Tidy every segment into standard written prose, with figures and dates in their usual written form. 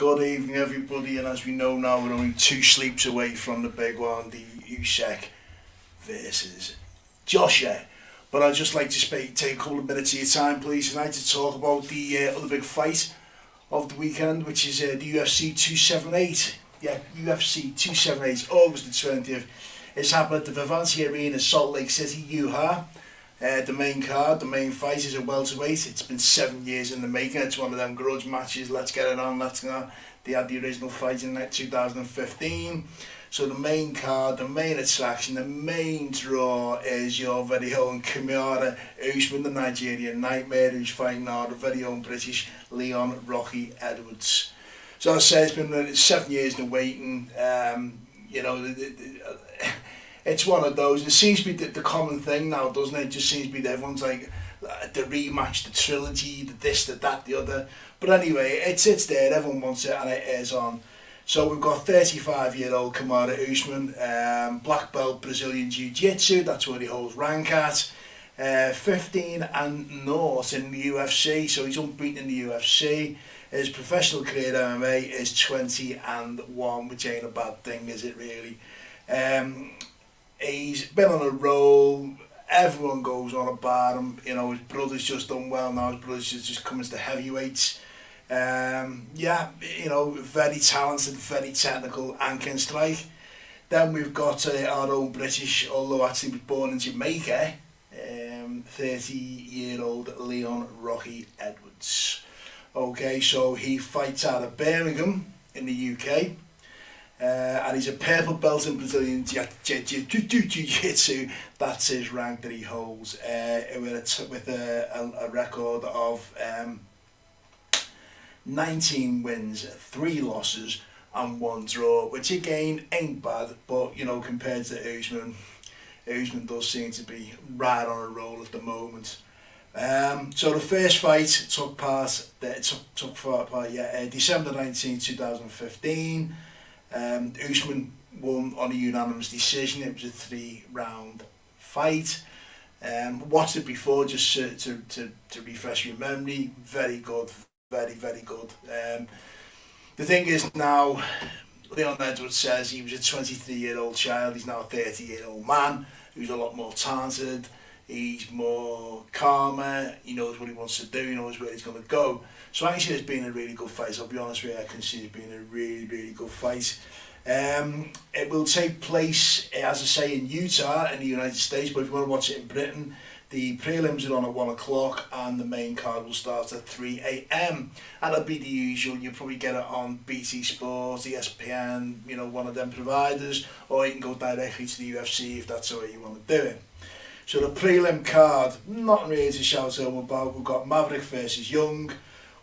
Good evening, everybody, and as we know now, we're only 2 sleeps away from the big one, the Usyk versus Joshua. But I'd just like to take a couple of minutes of your time, please, tonight to talk about the other big fight of the weekend, which is the UFC 278. Yeah, UFC 278, August the 20th. It's happened at the Vivanti Arena, Salt Lake City, Utah. The main card, the main fight is a welterweight. It's been 7 years in the making. It's one of them grudge matches. Let's get it on. Let's go. They had the original fight in 2015. So the main card, the main attraction, the main draw is your very own KAMARU Usman, the Nigerian Nightmare, who's fighting our very own British Leon Rocky Edwards. So as I say, it's been 7 years in the waiting. You know, it's one of those. It seems to be the common thing now, doesn't it? It just seems to be that everyone's like the rematch, the trilogy, the this, the that, the other. But anyway, it's there. Everyone wants it, and it is on. So we've got 35-year-old KAMARU Usman, black belt Brazilian Jiu-Jitsu. That's what he holds rank at. 15-0 in the UFC, so he's unbeaten in the UFC. His professional career MMA is 20-1, which ain't a bad thing, is it really? He's been on a roll. Everyone goes on about him. You know, his brother's just done well now. His brother's just coming to heavyweights. Yeah, you know, very talented, very technical, and can strike. Then we've got our own British, although actually was born in Jamaica, 30-year-old Leon Rocky Edwards. Okay, so he fights out of Birmingham in the UK. And he's a purple belt in Brazilian Jiu-Jitsu. That's his rank that he holds, with a record of 19 wins, 3 losses and 1 draw, which again ain't bad, but you know, compared to Usman does seem to be right on a roll at the moment. So the first fight took part December 19, 2015. Usman won on a unanimous decision. It was a 3-round fight. Watched it before just to refresh your memory. Very good, very good. The thing is now, Leon Edwards says he was a 23-year-old child. He's now a 30-year-old man who's a lot more talented. He's more calmer. He knows what he wants to do. He knows where he's going to go. So I see it's been a really good fight. I'll be honest with you, I can see it being a really good fight. It will take place, as I say, in Utah in the United States, but if you want to watch it in Britain, the prelims are on at 1 o'clock and the main card will start at 3 AM. And it'll be the usual. You'll probably get it on BT Sports, ESPN, you know, one of them providers, or you can go directly to the UFC if that's the way you want to do it. So the prelim card, nothing really to shout home about. We've got Maverick versus Young,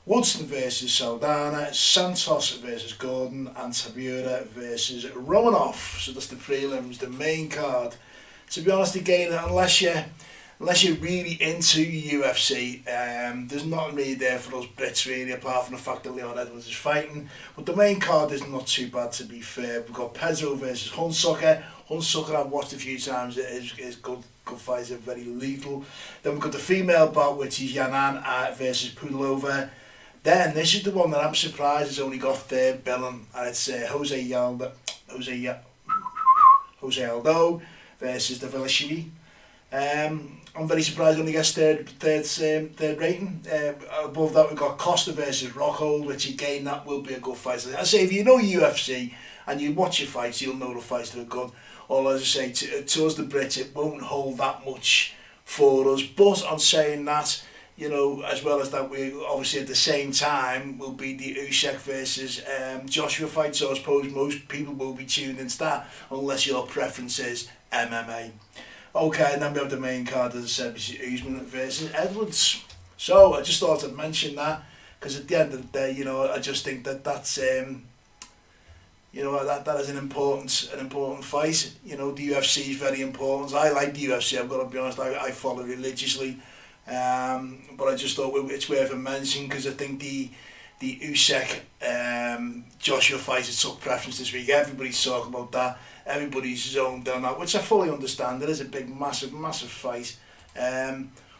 Woodson versus Saldana, Santos versus Gordon, and Tabura versus Romanov. So that's the prelims, the main card. To be honest, again, unless you're really into UFC, there's nothing really there for us Brits really, apart from the fact that Leon Edwards is fighting. But the main card is not too bad, to be fair. We've got Pedro versus Hunsucker. Hunsucker I've watched a few times. It is good fights, are very lethal. Then we've got the female bout, which is Yanan versus Pudilova. Then this is the one that I'm surprised has only got 3rd billing, and it's Jose ALDO versus DVALISHVILI. I'm very surprised it only gets third rating. Above that we've got Costa versus Rockhold, which again, that will be a good fight. I say, if you know UFC and you watch your fights, you'll know the fights that are good. Or as I say, to us the Brits, it won't hold that much for us. But on saying that, you know, as well as that, we obviously at the same time will be the Usyk versus Joshua fight. So I suppose most people will be tuned into that, unless your preference is MMA. Okay, and then we have the main card, as I said, which is Usman versus Edwards. So I just thought I'd mention that, because at the end of the day, you know, I just think that's you know, that is an important fight. You know, the UFC is very important. I like the UFC, I've got to be honest, I follow it religiously. But I just thought it's worth a mention, because I think the Usyk Joshua fight has took preference this week. Everybody's talking about that. Everybody's zoned on that, which I fully understand. It is a big, massive fight.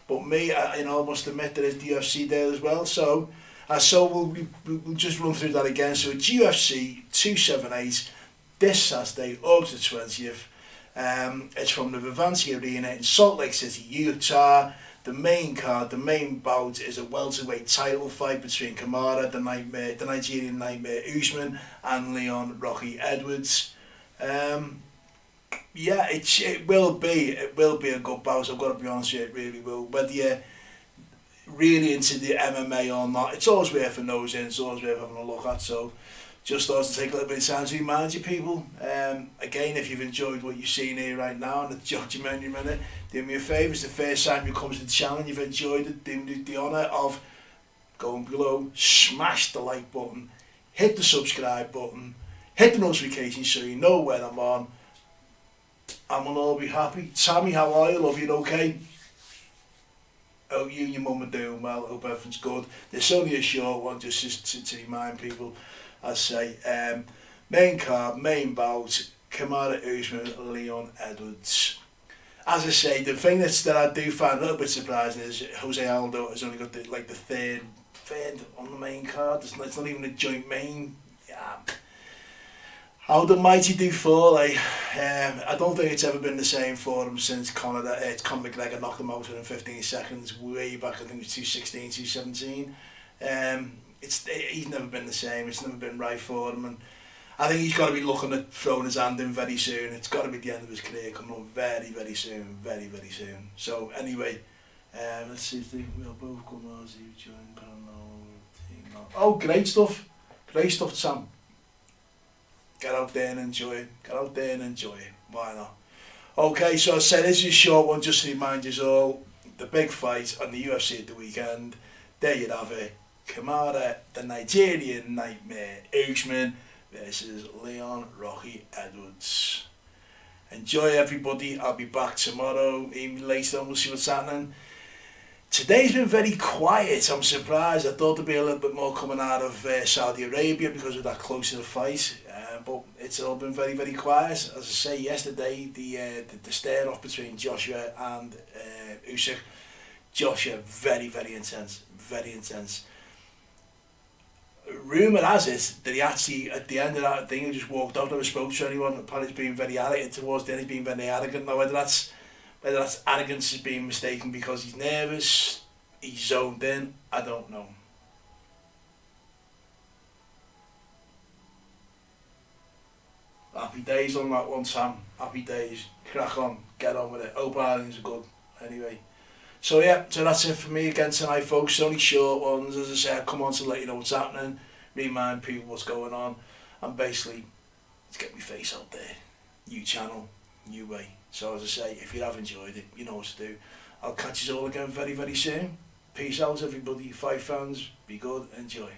But me, you know, I must admit there is the UFC there as well. So So we'll just run through that again. So it's UFC 278 this Saturday, August the 20th. It's from the Vivanti Arena in Salt Lake City, Utah. The main card, the main bout is a welterweight title fight between KAMARU, the Nigerian Nightmare Usman, and Leon Rocky Edwards. Yeah, it will be a good bout. I've got to be honest with you, it really will. Whether you're really into the MMA or not, it's always worth a nose in. It's always worth having a look at. So, just thought to take a little bit of time to remind you people. Again, if you've enjoyed what you've seen here right now in the documentary minute, do me a favour. It's the first time you come to the channel and you've enjoyed it. Do me the honour of going below, smash the like button, hit the subscribe button, hit the notification so you know when I'm on, and we'll all be happy. Tammy, how are you? Love you, okay? Hope you and your mum are doing well. Hope everything's good. There's only a short one just to remind people. I say, main card, main bout, KAMARU Usman, Leon Edwards. As I say, the thing that I do find a little bit surprising is Jose Aldo has only got the third on the main card. It's not even a joint main. Yeah. Aldo mighty do fall. I don't think it's ever been the same for him since Conor McGregor knocked him out within 15 seconds way back. I think it was 2016, 2017. He's never been the same. It's never been right for him, and I think he's got to be looking at throwing his hand in very soon. It's got to be the end of his career coming up very, very soon, very, very soon. So anyway, let's see if we'll both come on. Oh, great stuff, Sam. Get out there and enjoy it. Get out there and enjoy it. Why not? Okay, so I said this is a short one just to remind you all the big fight on the UFC at the weekend. There you have it. KAMARU, the Nigerian Nightmare Usman versus Leon Rocky Edwards. Enjoy everybody. I'll be back tomorrow, even later on, we'll see what's happening. Today's been very quiet. I'm surprised. I thought there'd be a little bit more coming out of Saudi Arabia because of that close to the fight, but it's all been very, very quiet. As I say, yesterday the stare off between Joshua and Usyk. Joshua very, very intense, very intense. Rumour has it that he actually, at the end of that thing, he just walked out, never spoke to anyone. Apparently he's been very arrogant towards the end, he's been very arrogant. Now whether that's arrogance is being mistaken because he's nervous, he's zoned in, I don't know. Happy days on that one, Sam. Happy days. Crack on, get on with it. Hope Ireland's good. Anyway. So yeah, so that's it for me again tonight, folks. Only short ones. As I say, I come on to let you know what's happening, remind people what's going on, and basically, let's get my face out there. New channel, new way. So as I say, if you have enjoyed it, you know what to do. I'll catch you all again very, very soon. Peace out, everybody. Fight fans, be good, enjoy.